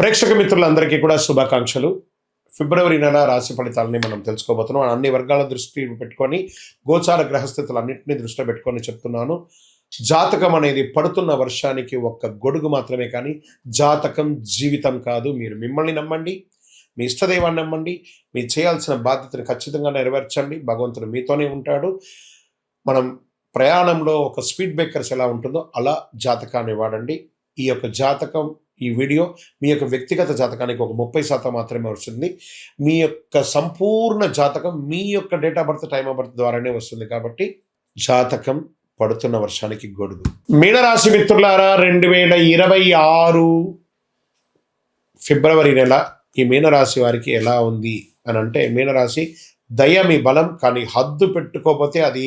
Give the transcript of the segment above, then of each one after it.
ప్రేక్షక మిత్రులందరికీ కూడా శుభాకాంక్షలు. ఫిబ్రవరి నెల రాశి ఫలితాలని మనం తెలుసుకోబోతున్నాం. అన్ని వర్గాల దృష్టి పెట్టుకొని గోచార గ్రహస్థితులన్నింటినీ దృష్టిలో పెట్టుకొని చెప్తున్నాను. జాతకం అనేది పడుతున్న వర్షానికి ఒక్క గొడుగు మాత్రమే, కానీ జాతకం జీవితం కాదు. మీరు మిమ్మల్ని నమ్మండి, మీ ఇష్టదైవాన్ని నమ్మండి, మీరు చేయాల్సిన బాధ్యతను ఖచ్చితంగా నెరవేర్చండి. భగవంతుడు మీతోనే ఉంటాడు. మనం ప్రయాణంలో ఒక స్పీడ్ బ్రేకర్స్ ఎలా ఉంటుందో అలా జాతకాన్ని వాడండి. ఈ యొక్క జాతకం, ఈ వీడియో మీ యొక్క వ్యక్తిగత జాతకానికి ఒక 30% మాత్రమే వస్తుంది. మీ యొక్క సంపూర్ణ జాతకం మీ యొక్క date of birth, time of birth ద్వారానే వస్తుంది. కాబట్టి జాతకం పడుతున్న వర్షానికి గొడుగు. మీనరాశి మిత్రులారా, 2026 ఫిబ్రవరి నెల ఈ మీనరాశి వారికి ఎలా ఉంది అని అంటే, మీనరాశి దయ మీ బలం, కానీ హద్దు పెట్టుకోకపోతే అది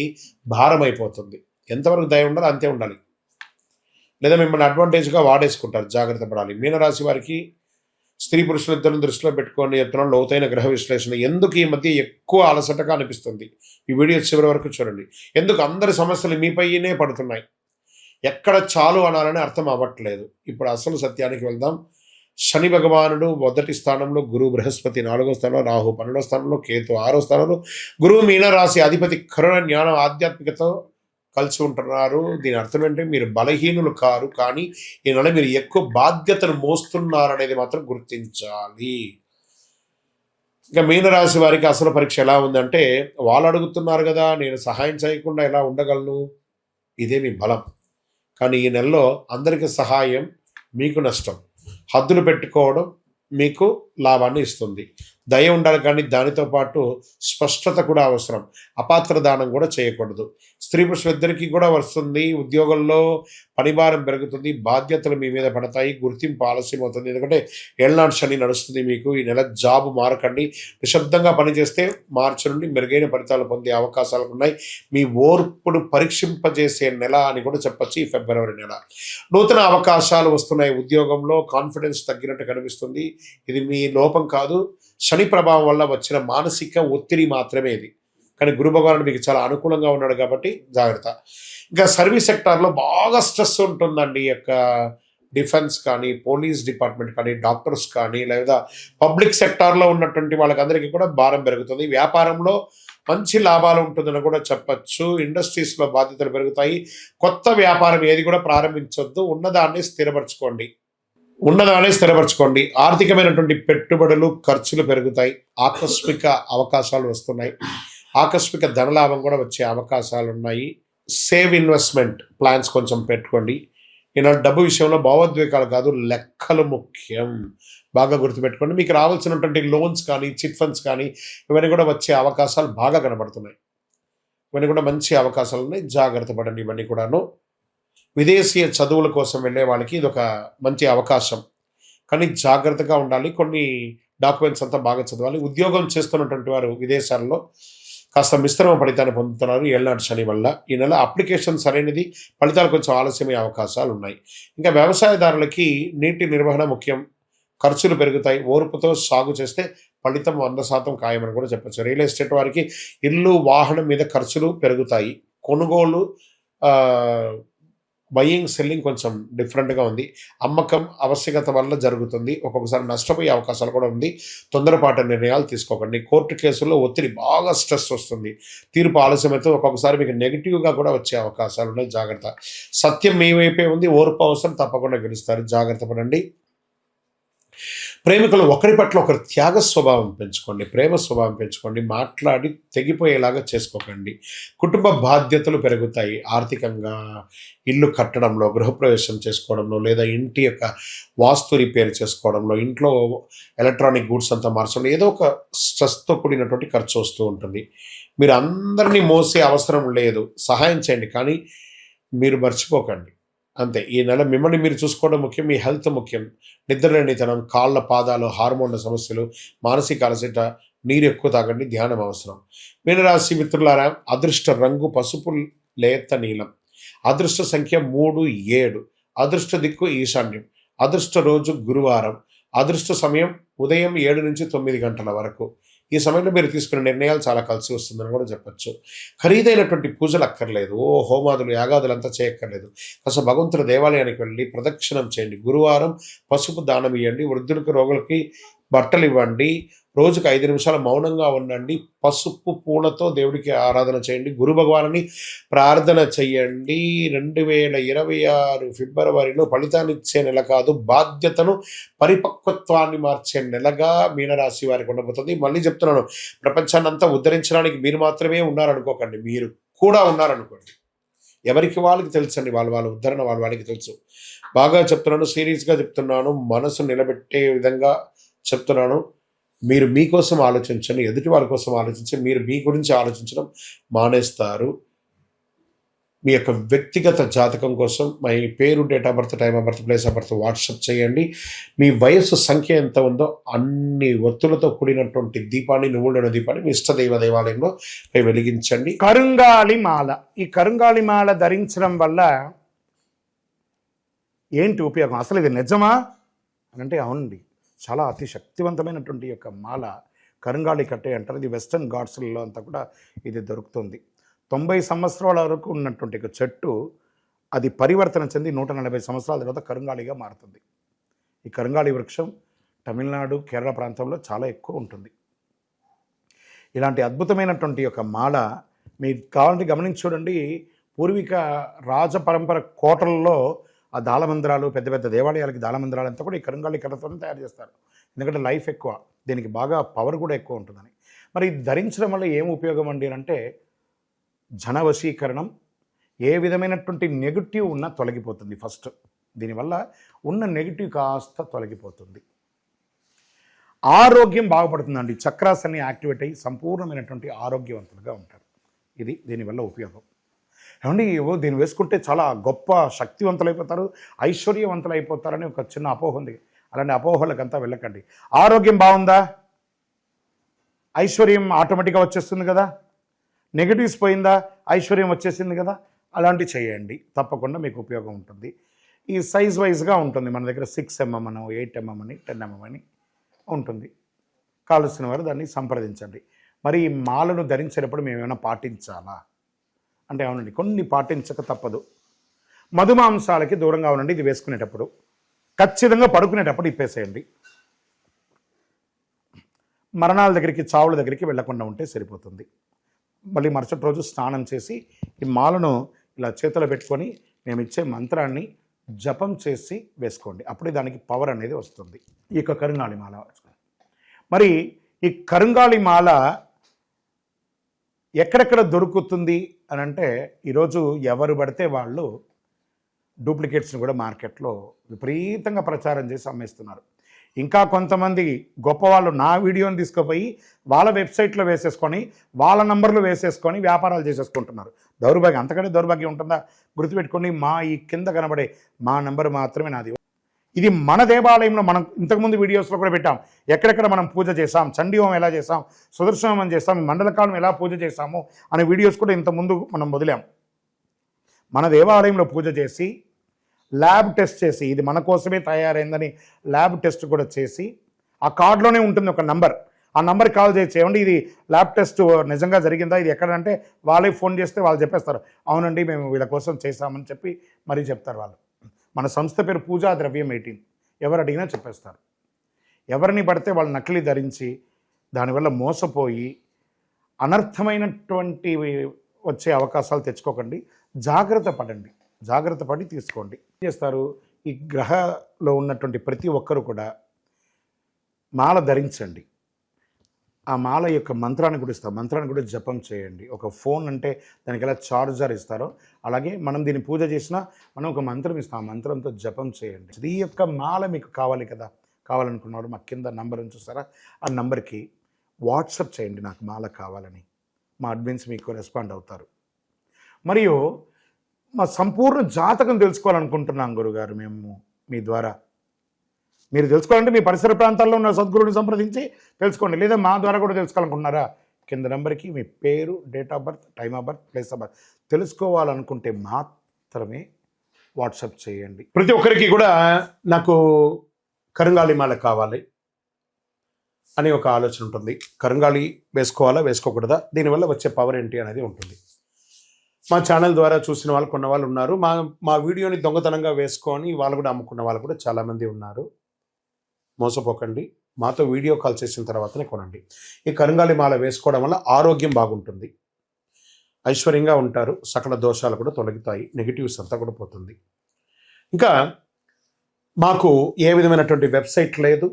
భారం అయిపోతుంది. ఎంతవరకు దయ ఉండాలో అంతే ఉండాలి, లేదా మిమ్మల్ని అడ్వాంటేజ్గా వాడేసుకుంటారు. జాగ్రత్త పడాలి. మీనరాశి వారికి స్త్రీ పురుషులు ఇద్దరిని దృష్టిలో పెట్టుకొని ఎత్తున లోతైన గ్రహ విశ్లేషణ. ఎందుకు ఈ మధ్య ఎక్కువ అలసటగా అనిపిస్తుంది? ఈ వీడియో చివరి వరకు చూడండి. ఎందుకు అందరి సమస్యలు మీపైనే పడుతున్నాయి? ఎక్కడ చాలు అనాలని అర్థం అవ్వట్లేదు. ఇప్పుడు అసలు సత్యానికి వెళ్దాం. శని భగవానుడు మొదటి స్థానంలో, గురువు బృహస్పతి 4వ స్థానంలో, రాహు 12వ స్థానంలో, కేతు 6వ స్థానంలో, గురువు మీనరాశి అధిపతి కరుణ, జ్ఞానం, ఆధ్యాత్మికతో కలిసి ఉంటున్నారు. దీని అర్థం ఏంటంటే మీరు బలహీనులు కారు, కానీ ఈ నెల మీరు ఎక్కువ బాధ్యతను మోస్తున్నారనేది మాత్రం గుర్తించాలి. ఇంకా మీనరాశి వారికి అసలు పరీక్ష ఎలా ఉందంటే, వాళ్ళు అడుగుతున్నారు కదా, నేను సహాయం చేయకుండా ఎలా ఉండగలను? ఇదే మీ బలం. కానీ ఈ నెలలో అందరికీ సహాయం మీకు నష్టం. హద్దులు పెట్టుకోవడం మీకు లాభాన్ని ఇస్తుంది. దయ ఉండాలి, కానీ దానితో పాటు స్పష్టత కూడా అవసరం. అపాత్ర దానం కూడా చేయకూడదు. స్త్రీ పురుషులిద్దరికీ కూడా వస్తుంది. ఉద్యోగంలో పనిభారం పెరుగుతుంది, బాధ్యతలు మీ మీద పడతాయి, గుర్తింపు ఆలస్యం అవుతుంది. ఎందుకంటే ఏళ్ళనాడు శని నడుస్తుంది మీకు. ఈ నెల జాబు మారకండి. నిశ్శబ్దంగా పనిచేస్తే మార్చి నుండి మెరుగైన ఫలితాలు పొందే అవకాశాలు ఉన్నాయి. మీ ఓర్పును పరీక్షింపజేసే నెల అని కూడా చెప్పచ్చు ఈ ఫిబ్రవరి నెల. నూతన అవకాశాలు వస్తున్నాయి. ఉద్యోగంలో కాన్ఫిడెన్స్ తగ్గినట్టు కనిపిస్తుంది. ఇది మీ లోపం కాదు, శని ప్రభావం వల్ల వచ్చిన మానసిక ఒత్తిడి మాత్రమే ఇది. కానీ గురు భగవానుడు మీకు చాలా అనుకూలంగా ఉన్నాడు కాబట్టి జాగ్రత్త. ఇంకా సర్వీస్ సెక్టార్లో బాగా స్ట్రెస్ ఉంటుందండి. ఈ యొక్క డిఫెన్స్ కానీ, పోలీస్ డిపార్ట్మెంట్ కానీ, డాక్టర్స్ కానీ, లేదా పబ్లిక్ సెక్టార్లో ఉన్నటువంటి వాళ్ళకందరికీ కూడా భారం పెరుగుతుంది. వ్యాపారంలో మంచి లాభాలు ఉంటుందని కూడా చెప్పచ్చు. ఇండస్ట్రీస్లో బాధ్యతలు పెరుగుతాయి. కొత్త వ్యాపారం ఏది కూడా ప్రారంభించొద్దు. ఉన్నదాన్ని స్థిరపరచుకోండి. ఆర్థికమైనటువంటి పెట్టుబడులు, ఖర్చులు పెరుగుతాయి. ఆకస్మిక అవకాశాలు వస్తున్నాయి. ఆకస్మిక ధనలాభం కూడా వచ్చే అవకాశాలు ఉన్నాయి. సేవ్ ఇన్వెస్ట్మెంట్ ప్లాన్స్ కొంచెం పెట్టుకోండి. ఈనాడు డబ్బు విషయంలో భావోద్వేగాలు కాదు, లెక్కలు ముఖ్యం. బాగా గుర్తుపెట్టుకోండి. మీకు రావాల్సినటువంటి లోన్స్ కానీ, చిట్ ఫండ్స్ కానీ, ఇవన్నీ కూడా వచ్చే అవకాశాలు బాగా కనబడుతున్నాయి. ఇవన్నీ కూడా మంచి అవకాశాలు ఉన్నాయి. జాగ్రత్త పడండి. ఇవన్నీ కూడాను విదేశీయ చదువుల కోసం వెళ్ళే వాళ్ళకి ఇది ఒక మంచి అవకాశం, కానీ జాగ్రత్తగా ఉండాలి. కొన్ని డాక్యుమెంట్స్ అంతా బాగా చదవాలి. ఉద్యోగం చేస్తున్నటువంటి వారు విదేశాల్లో కాస్త మిశ్రమ ఫలితాన్ని పొందుతున్నారు ఏళ్ళనాటి శని వల్ల. ఈ నెల అప్లికేషన్ సరైనది, ఫలితాలు కొంచెం ఆలస్యమయ్యే అవకాశాలు ఉన్నాయి. ఇంకా వ్యవసాయదారులకి నీటి నిర్వహణ ముఖ్యం. ఖర్చులు పెరుగుతాయి. ఓర్పుతో సాగు చేస్తే ఫలితం 100% ఖాయమని కూడా చెప్పచ్చు. రియల్ ఎస్టేట్ వారికి ఇల్లు, వాహనం మీద ఖర్చులు పెరుగుతాయి. కొనుగోలు, బయింగ్, సెల్లింగ్ కొంచెం డిఫరెంట్గా ఉంది. అమ్మకం ఆవశ్యకత వల్ల జరుగుతుంది. ఒక్కొక్కసారి నష్టపోయే అవకాశాలు కూడా ఉంది. తొందరపాటు నిర్ణయాలు తీసుకోకండి. కోర్టు కేసుల్లో ఒత్తిడి, బాగా స్ట్రెస్ వస్తుంది. తీర్పు ఆలస్యమైతే ఒక్కొక్కసారి మీకు నెగిటివ్గా కూడా వచ్చే అవకాశాలు ఉన్నాయి. జాగ్రత్త. సత్యం మీ వైపే ఉంది. ఓర్పు అవసరం, తప్పకుండా గెలుస్తారు. జాగ్రత్త పడండి. ప్రేమికులు ఒకరి పట్ల ఒకరు త్యాగ స్వభావం పెంచుకోండి, ప్రేమ స్వభావం పెంచుకోండి. మాట్లాడి తెగిపోయేలాగా చేసుకోకండి. కుటుంబ బాధ్యతలు పెరుగుతాయి. ఆర్థికంగా ఇల్లు కట్టడంలో, గృహప్రవేశం చేసుకోవడంలో, లేదా ఇంటి యొక్క వాస్తు రిపేర్ చేసుకోవడంలో, ఇంట్లో ఎలక్ట్రానిక్ గూడ్స్ అంతా మార్చడంలో ఏదో ఒక స్ట్రెస్తో కూడినటువంటి ఖర్చు వస్తూ ఉంటుంది. మీరు అందరినీ మోసే అవసరం లేదు. సహాయం చేయండి, కానీ మీరు మర్చిపోకండి. అంతే. ఈ నెల మిమ్మల్ని మీరు చూసుకోవడం ముఖ్యం. మీ హెల్త్ ముఖ్యం. నిద్రలేనితనం, కాళ్ళ పాదాలు, హార్మోన్ల సమస్యలు, మానసిక అలసట, నీరు ఎక్కువ తాగండి. ధ్యానం అవసరం. మీనరాశి మిత్రులారా, అదృష్ట రంగు పసుపు, లేత నీలం. అదృష్ట సంఖ్య 3, 7. అదృష్ట దిక్కు ఈశాన్యం. అదృష్ట రోజు గురువారం. అదృష్ట సమయం ఉదయం 7 నుంచి 9 గంటల వరకు. ఈ సమయంలో మీరు తీసుకునే నిర్ణయాలు చాలా కలిసి వస్తుందని కూడా చెప్పొచ్చు. ఖరీదైనటువంటి పూజలు అక్కర్లేదు. హోమాదులు, యాగాదులు అంతా చేయక్కర్లేదు. కాస్త భగవంతుడి దేవాలయానికి వెళ్ళి ప్రదక్షిణం చేయండి. గురువారం పసుపు దానం ఇవ్వండి. వృద్ధులకు, రోగులకి బట్టలు ఇవ్వండి. రోజుకు 5 నిమిషాలు మౌనంగా ఉండండి. పసుపు పూలతో దేవుడికి ఆరాధన చేయండి. గురు భగవానుని ప్రార్థన చెయ్యండి. 2026 ఫిబ్రవరిలో ఫలితాన్నిచ్చే నెల కాదు, బాధ్యతను, పరిపక్వత్వాన్ని మార్చే నెలగా మీనరాశి వారికి ఉండబోతుంది. మళ్ళీ చెప్తున్నాను, ప్రపంచాన్నంతా ఉద్ధరించడానికి మీరు మాత్రమే ఉన్నారనుకోకండి, మీరు కూడా ఉన్నారనుకోండి. ఎవరికి వాళ్ళకి తెలుసండి, వాళ్ళ ఉద్ధరణ వాళ్ళకి తెలుసు. బాగా చెప్తున్నాను, సీరియస్గా చెప్తున్నాను, మనసు నిలబెట్టే విధంగా చెప్తున్నాను. మీరు మీకోసం ఆలోచించండి, ఎదుటి వాళ్ళ కోసం ఆలోచించి మీరు మీ గురించి ఆలోచించడం మానేస్తారు. మీ యొక్క వ్యక్తిగత జాతకం కోసం మీ పేరు, date of birth, time of birth, place of birth WhatsApp చేయండి. మీ వయస్సు సంఖ్య ఎంత ఉందో అన్ని ఒత్తులతో కూడినటువంటి దీపాన్ని, నువ్వుల దీపాన్ని మీ ఇష్టదైవ దేవాలయంలో వెలిగించండి. కరుంగాలి మాల. ఈ కరుంగాలి మాల ధరించడం వల్ల ఏంటి ఉపయోగం? అసలు ఇది నిజమా అని అంటే అవునండి, చాలా అతి శక్తివంతమైనటువంటి యొక్క మాల కరుంగాళి కట్టే అంటారు. ఇది వెస్టర్న్ ఘాట్స్లలో అంతా కూడా ఇది దొరుకుతుంది. 90 సంవత్సరాల వరకు ఉన్నటువంటి ఒక చెట్టు అది పరివర్తన చెంది 140 సంవత్సరాల తర్వాత కరుంగాళిగా మారుతుంది. ఈ కరుంగాళి వృక్షం తమిళనాడు, కేరళ ప్రాంతంలో చాలా ఎక్కువ ఉంటుంది. ఇలాంటి అద్భుతమైనటువంటి యొక్క మాల మీకు కావాలంటే గమనించి చూడండి. పూర్వీక రాజ పరంపర కోటలలో ఆ దాళమందిరాలు, పెద్ద పెద్ద దేవాలయాలకి దాళమందిరాలు అంతా కూడా ఈ కరుంగాళి కర్రతో తయారు చేస్తారు. ఎందుకంటే లైఫ్ ఎక్కువ, దీనికి బాగా పవర్ కూడా ఎక్కువ ఉంటుందని. మరి ధరించడం వల్ల ఏం ఉపయోగం అండి అంటే జనవశీకరణం, ఏ విధమైనటువంటి నెగిటివ్ ఉన్నా తొలగిపోతుంది. ఫస్ట్ దీనివల్ల ఉన్న నెగిటివ్ కాస్త తొలగిపోతుంది. ఆరోగ్యం బాగుపడుతుందండి. చక్రాస్ అన్ని యాక్టివేట్ అయ్యి సంపూర్ణమైనటువంటి ఆరోగ్యవంతులుగా ఉంటారు. ఇది దీనివల్ల ఉపయోగం. ఏమండి, దీన్ని వేసుకుంటే చాలా గొప్ప శక్తివంతులైపోతారు, ఐశ్వర్యవంతులు అయిపోతారని ఒక చిన్న అపోహ ఉంది. అలాంటి అపోహలకంతా వెళ్ళకండి. ఆరోగ్యం బాగుందా, ఐశ్వర్యం ఆటోమేటిక్గా వచ్చేస్తుంది కదా. నెగిటివ్స్ పోయిందా, ఐశ్వర్యం వచ్చేసింది కదా. అలాంటివి చేయండి, తప్పకుండా మీకు ఉపయోగం ఉంటుంది. ఈ సైజ్ వైజ్గా ఉంటుంది. మన దగ్గర 6 mm అని, 8 mm అని, 10 mm అని ఉంటుంది. కావలసిన వారు దాన్ని సంప్రదించండి. మరి ఈ మాలను ధరించేటప్పుడు మేము ఏమైనా పాటించాలా అంటే అవునండి, కొన్ని పాటించక తప్పదు. మధుమాంసాలకి దూరంగా ఉండండి. ఇది వేసుకునేటప్పుడు ఖచ్చితంగా పడుకునేటప్పుడు ఇప్పేసేయండి. మరణాల దగ్గరికి, చావుల దగ్గరికి వెళ్లకుండా ఉంటే సరిపోతుంది. మళ్ళీ మరుసటి రోజు స్నానం చేసి ఈ మాలను ఇలా చేతిలో పెట్టుకొని మేము ఇచ్చే మంత్రాన్ని జపం చేసి వేసుకోండి. అప్పుడే దానికి పవర్ అనేది వస్తుంది. ఈ యొక్క కరుంగాళి మాల. మరి ఈ కరుంగాళి మాల ఎక్కడెక్కడ దొరుకుతుంది అని అంటే ఈరోజు ఎవరు పడితే వాళ్ళు డూప్లికేట్స్ని కూడా మార్కెట్లో విపరీతంగా ప్రచారం చేసి అమ్మేస్తున్నారు. ఇంకా కొంతమంది గొప్పవాళ్ళు నా వీడియోని తీసుకుపోయి వాళ్ళ వెబ్సైట్లో వేసేసుకొని వాళ్ళ నంబర్లు వేసేసుకొని వ్యాపారాలు చేసేసుకుంటున్నారు. దౌర్భాగ్యం, అంతకంటే దౌర్భాగ్యం ఉంటుందా? గుర్తుపెట్టుకొని మా ఈ కింద కనబడే మా నెంబర్ మాత్రమే నాది. ఇది మన దేవాలయంలో మనం ఇంతకుముందు వీడియోస్లో కూడా పెట్టాం. ఎక్కడెక్కడ మనం పూజ చేసాం, చండీహోమం ఎలా చేసాం, సుదర్శనం చేసాం, మండలకాలం ఎలా పూజ చేసాము అనే వీడియోస్ కూడా ఇంతకుముందు మనం వదిలాం. మన దేవాలయంలో పూజ చేసి ల్యాబ్ టెస్ట్ చేసి ఇది మన కోసమే తయారైందని ల్యాబ్ టెస్ట్ కూడా చేసి ఆ కార్డులోనే ఉంటుంది ఒక నంబర్. ఆ నంబర్కి కాల్ చేసి ఏమండి ఇది ల్యాబ్ టెస్ట్ నిజంగా జరిగిందా, ఇది ఎక్కడంటే వాళ్ళే ఫోన్ చేస్తే వాళ్ళు చెప్పేస్తారు, అవునండి మేము వీళ్ళ కోసం చేశామని చెప్పి మరీ చెప్తారు వాళ్ళు. మన సంస్థ పేరు పూజా ద్రవ్యం 18. ఎవరు అడిగినా చెప్పేస్తారు. ఎవరిని పడితే వాళ్ళు నకిలీ ధరించి దానివల్ల మోసపోయి అనర్థమైనటువంటి వచ్చే అవకాశాలు తెచ్చుకోకండి. జాగ్రత్త పడండి, జాగ్రత్త పడి తీసుకోండి. ఏం చేస్తారు, ఈ గ్రహలో ఉన్నటువంటి ప్రతి ఒక్కరు కూడా మాల ధరించండి. ఆ మాల యొక్క మంత్రాన్ని కూడా ఇస్తాం, మంత్రాన్ని కూడా జపం చేయండి. ఒక ఫోన్ అంటే దానికి ఎలా చార్జర్ ఇస్తారో అలాగే మనం దీన్ని పూజ చేసినా మనం ఒక మంత్రం ఇస్తాం, ఆ మంత్రంతో జపం చేయండి. ఈ యొక్క మాల మీకు కావాలి కదా, కావాలనుకున్నారు మా కింద నంబర్ చూస్తారా, ఆ నంబర్కి వాట్సాప్ చేయండి నాకు మాల కావాలని. మా అడ్మిన్స్ మీకు రెస్పాండ్ అవుతారు. మరియు మా సంపూర్ణ జాతకం తెలుసుకోవాలనుకుంటున్నాం గురుగారు మేము మీ ద్వారా. మీరు తెలుసుకోవాలంటే మీ పరిసర ప్రాంతాల్లో ఉన్న సద్గురువుని సంప్రదించి తెలుసుకోండి, లేదా మా ద్వారా కూడా తెలుసుకోవాలనుకుంటున్నారా, కింద నెంబర్కి మీ పేరు, date of birth, time of birth, place of birth తెలుసుకోవాలనుకుంటే మాత్రమే వాట్సాప్ చేయండి. ప్రతి ఒక్కరికి కూడా నాకు కరుంగాళి మాల కావాలి, అని ఒక ఆలోచన ఉంటుంది. కరంగాళి వేసుకోవాలా వేసుకోకూడదా, దీనివల్ల వచ్చే పవర్ ఏంటి అనేది ఉంటుంది. మా ఛానల్ ద్వారా చూసిన వాళ్ళు కొన్న వాళ్ళు ఉన్నారు. మా వీడియోని దొంగతనంగా వేసుకొని వాళ్ళు కూడా అమ్ముకున్న వాళ్ళు కూడా చాలామంది ఉన్నారు. మోసపోకండి, మాతో వీడియో కాల్ చేసిన తర్వాతనే కొనండి. ఈ కరంగాళి మాల వేసుకోవడం వల్ల ఆరోగ్యం బాగుంటుంది, ఐశ్వర్యంగా ఉంటారు, సకల దోషాలు కూడా తొలగుతాయి, నెగిటివ్స్ అంతా కూడా పోతుంది. ఇంకా మాకు ఏ విధమైనటువంటి వెబ్సైట్ లేదు,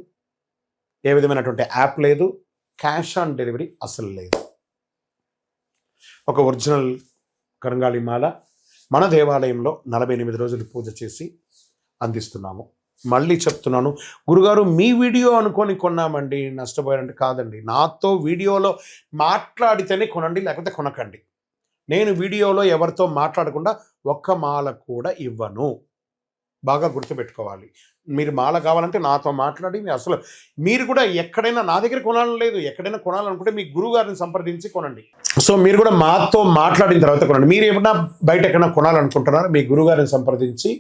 ఏ విధమైనటువంటి యాప్ లేదు, క్యాష్ ఆన్ డెలివరీ అసలు లేదు. ఒక ఒరిజినల్ కరంగాళి మాల మన దేవాలయంలో 48 రోజులు పూజ చేసి అందిస్తున్నాము. మళ్ళీ చెప్తున్నాను, గురుగారు మీ వీడియో అనుకొని కొన్నామండి నష్టపోయారంటే కాదండి, నాతో వీడియోలో మాట్లాడితేనే కొనండి, లేకపోతే కొనకండి. నేను వీడియోలో ఎవరితో మాట్లాడకుండా ఒక్క మాల కూడా ఇవ్వను. బాగా గుర్తుపెట్టుకోవాలి. మీరు మాల కావాలంటే నాతో మాట్లాడి అసలు మీరు కూడా ఎక్కడైనా నా దగ్గర కొనాలని లేదు, ఎక్కడైనా కొనాలనుకుంటే మీ గురువుగారిని సంప్రదించి కొనండి. సో మీరు కూడా మాతో మాట్లాడిన తర్వాత కొనండి. మీరు ఏమన్నా బయట ఎక్కడైనా కొనాలనుకుంటున్నారో మీ గురువుగారిని సంప్రదించి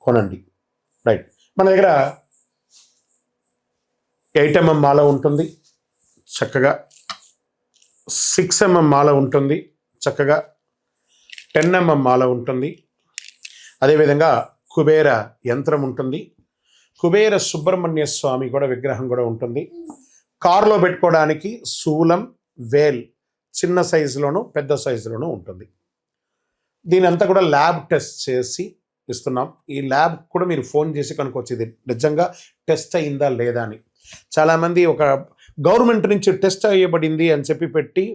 కొనండి. రైట్. మన దగ్గర 8mm మాల ఉంటుంది చక్కగా, 6mm మాల ఉంటుంది చక్కగా, 10mm మాల ఉంటుంది, అదేవిధంగా కుబేర యంత్రం ఉంటుంది, కుబేర సుబ్రహ్మణ్య స్వామి కూడా విగ్రహం కూడా ఉంటుంది. కారులో పెట్టుకోవడానికి శూలం, వేల్ చిన్న సైజులోను పెద్ద సైజులోనూ ఉంటుంది. దీని అంతా కూడా ల్యాబ్ టెస్ట్ చేసి ఇస్తున్నాం. ఈ ల్యాబ్ కూడా మీరు ఫోన్ చేసి కనుక్కోవచ్చు ఇది నిజంగా టెస్ట్ అయిందా లేదా అని. చాలామంది ఒక గవర్నమెంట్ నుంచి టెస్ట్ అయ్యబడింది అని చెప్పి పెట్టి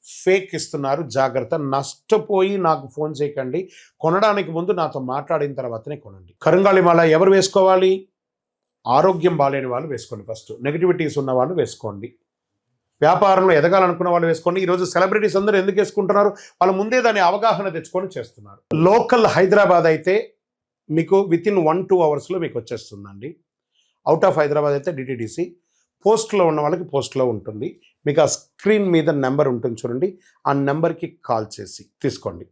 ఫేక్ ఇస్తున్నారు. జాగ్రత్త, నష్టపోయి నాకు ఫోన్ చేయకండి. కొనడానికి ముందు నాతో మాట్లాడిన తర్వాతనే కొనండి. కరంగాళి మాల ఎవరు వేసుకోవాలి? ఆరోగ్యం బాలేని వాళ్ళు వేసుకోండి. ఫస్ట్ నెగిటివిటీస్ ఉన్న వాళ్ళు వేసుకోండి. వ్యాపారంలో ఎదగాలనుకున్న వాళ్ళు వేసుకోండి. ఈరోజు సెలబ్రిటీస్ అందరూ ఎందుకు వేసుకుంటున్నారు? వాళ్ళు ముందే దాని అవగాహన తెచ్చుకొని చేస్తున్నారు. లోకల్ హైదరాబాద్ అయితే మీకు వితిన్ 1-2 అవర్స్లో మీకు వచ్చేస్తుందండి. అవుట్ ఆఫ్ హైదరాబాద్ అయితే డిటిడిసి, పోస్ట్లో ఉన్న వాళ్ళకి పోస్ట్లో ఉంటుంది. మీకు ఆ స్క్రీన్ మీద నెంబర్ ఉంటుంది చూడండి, ఆ నెంబర్కి కాల్ చేసి తీసుకోండి.